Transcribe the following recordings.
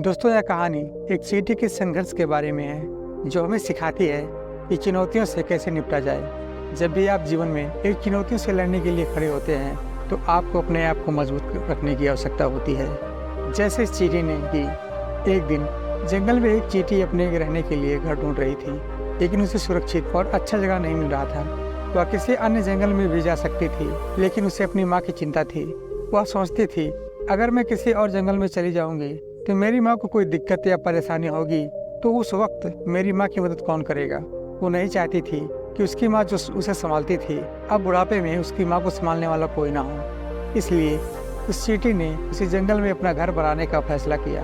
दोस्तों, यह कहानी एक चींटी के संघर्ष के बारे में है जो हमें सिखाती है कि चुनौतियों से कैसे निपटा जाए। जब भी आप जीवन में एक चुनौतियों से लड़ने के लिए खड़े होते हैं तो आपको अपने आप को मजबूत रखने की आवश्यकता होती है। जैसे इस चींटी ने कि एक दिन जंगल में एक चींटी अपने रहने के लिए घर ढूंढ रही थी, लेकिन उसे सुरक्षित और अच्छा जगह नहीं मिल रहा था। वह किसी अन्य जंगल में भी जा सकती थी, लेकिन उसे अपनी माँ की चिंता थी। वह सोचती थी, अगर मैं किसी और जंगल में चली जाऊंगी तो मेरी माँ को कोई दिक्कत या परेशानी होगी, तो उस वक्त मेरी माँ की मदद कौन करेगा। वो नहीं चाहती थी कि उसकी माँ जो उसे संभालती थी, अब बुढ़ापे में उसकी माँ को संभालने वाला कोई ना हो। इसलिए उस चींटी ने उसी जंगल में अपना घर बनाने का फैसला किया।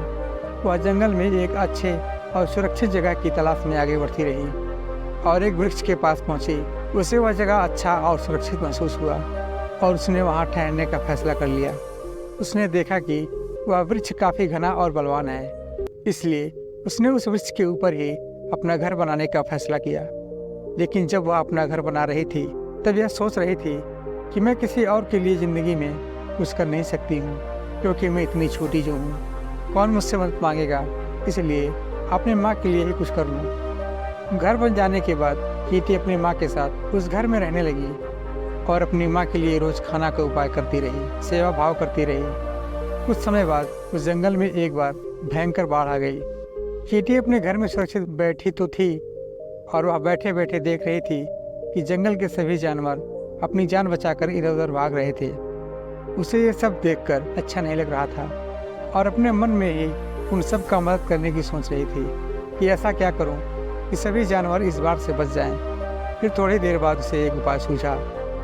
वह जंगल में एक अच्छे और सुरक्षित जगह की तलाश में आगे बढ़ती रही और एक वृक्ष के पास पहुंची। उसे वह जगह अच्छा और सुरक्षित महसूस हुआ और उसने वहां ठहरने का फैसला कर लिया। उसने देखा कि वह वृक्ष काफ़ी घना और बलवान है, इसलिए उसने उस वृक्ष के ऊपर ही अपना घर बनाने का फैसला किया। लेकिन जब वह अपना घर बना रही थी तब यह सोच रही थी कि मैं किसी और के लिए ज़िंदगी में कुछ कर नहीं सकती हूँ, क्योंकि मैं इतनी छोटी जो हूँ। कौन मुझसे मदद मांगेगा, इसलिए अपने माँ के लिए ही कुछ कर लूँ। घर बन जाने के बाद चींटी अपनी माँ के साथ उस घर में रहने लगी और अपनी माँ के लिए रोज़ खाना का उपाय करती रही, सेवा भाव करती रही। कुछ समय बाद उस जंगल में एक बार भयंकर बाढ़ आ गई। चींटी अपने घर में सुरक्षित बैठी तो थी और वह बैठे बैठे देख रही थी कि जंगल के सभी जानवर अपनी जान बचाकर इधर उधर भाग रहे थे। उसे ये सब देखकर अच्छा नहीं लग रहा था और अपने मन में ही उन सब का मदद करने की सोच रही थी कि ऐसा क्या करूं कि सभी जानवर इस बाढ़ से बच जाएं। फिर थोड़ी देर बाद उसे एक उपाय सूझा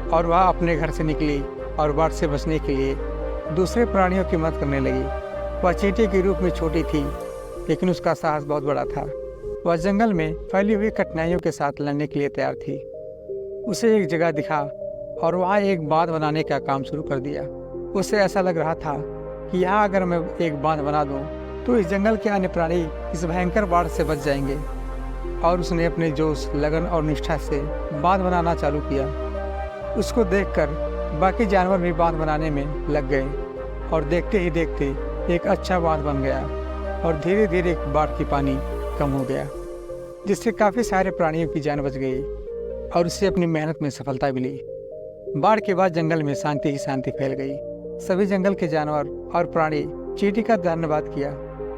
और वह अपने घर से निकली और बाढ़ से बचने के लिए दूसरे प्राणियों की मदद करने लगी। वह चींटी के रूप में छोटी थी, लेकिन उसका साहस बहुत बड़ा था। वह जंगल में फैली हुई कठिनाइयों के साथ लड़ने के लिए तैयार थी। उसे एक जगह दिखा और वहाँ एक बांध बनाने का काम शुरू कर दिया। उसे ऐसा लग रहा था कि यहाँ अगर मैं एक बांध बना दूँ तो इस जंगल के अन्य प्राणी इस भयंकर बाढ़ से बच जाएंगे। और उसने अपने जोश, लगन और निष्ठा से बांध बनाना चालू किया। उसको देखकर बाकी जानवर भी बांध बनाने में लग गए और देखते ही देखते एक अच्छा बांध बन गया और धीरे धीरे बाढ़ की पानी कम हो गया, जिससे काफ़ी सारे प्राणियों की जान बच गई और उससे अपनी मेहनत में सफलता मिली। बाढ़ के बाद जंगल में शांति ही शांति फैल गई। सभी जंगल के जानवर और प्राणी चींटी का धन्यवाद किया।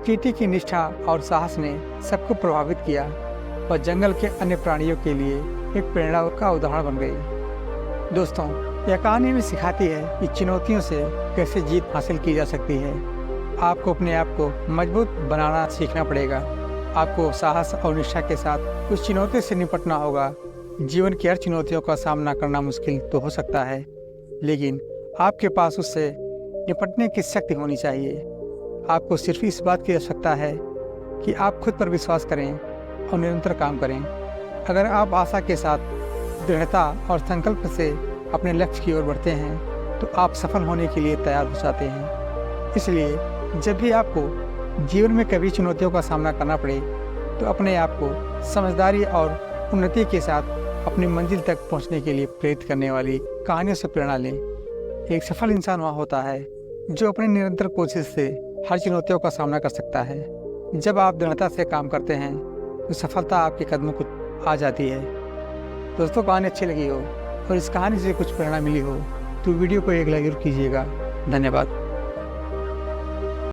चींटी की निष्ठा और साहस ने सबको प्रभावित किया और जंगल के अन्य प्राणियों के लिए एक प्रेरणा का उदाहरण बन गई। दोस्तों, यह कहानी हमें सिखाती है कि चुनौतियों से कैसे जीत हासिल की जा सकती है। आपको अपने आप को मजबूत बनाना सीखना पड़ेगा। आपको साहस और निष्ठा के साथ उस चुनौती से निपटना होगा। जीवन की हर चुनौतियों का सामना करना मुश्किल तो हो सकता है, लेकिन आपके पास उससे निपटने की शक्ति होनी चाहिए। आपको सिर्फ इस बात की आवश्यकता है कि आप खुद पर विश्वास करें और निरंतर काम करें। अगर आप आशा के साथ, दृढ़ता और संकल्प से अपने लक्ष्य की ओर बढ़ते हैं तो आप सफल होने के लिए तैयार हो जाते हैं। इसलिए जब भी आपको जीवन में कभी चुनौतियों का सामना करना पड़े तो अपने आप को समझदारी और उन्नति के साथ अपनी मंजिल तक पहुंचने के लिए प्रेरित करने वाली कहानियों से प्रेरणा लें। एक सफल इंसान वह होता है जो अपनी निरंतर कोशिश से हर चुनौतियों का सामना कर सकता है। जब आप दृढ़ता से काम करते हैं तो सफलता आपके कदमों को आ जाती है। दोस्तों, कहानी अच्छी लगी हो और इस कहानी से कुछ प्रेरणा मिली हो तो वीडियो को एक लाइक जरूर कीजिएगा। धन्यवाद।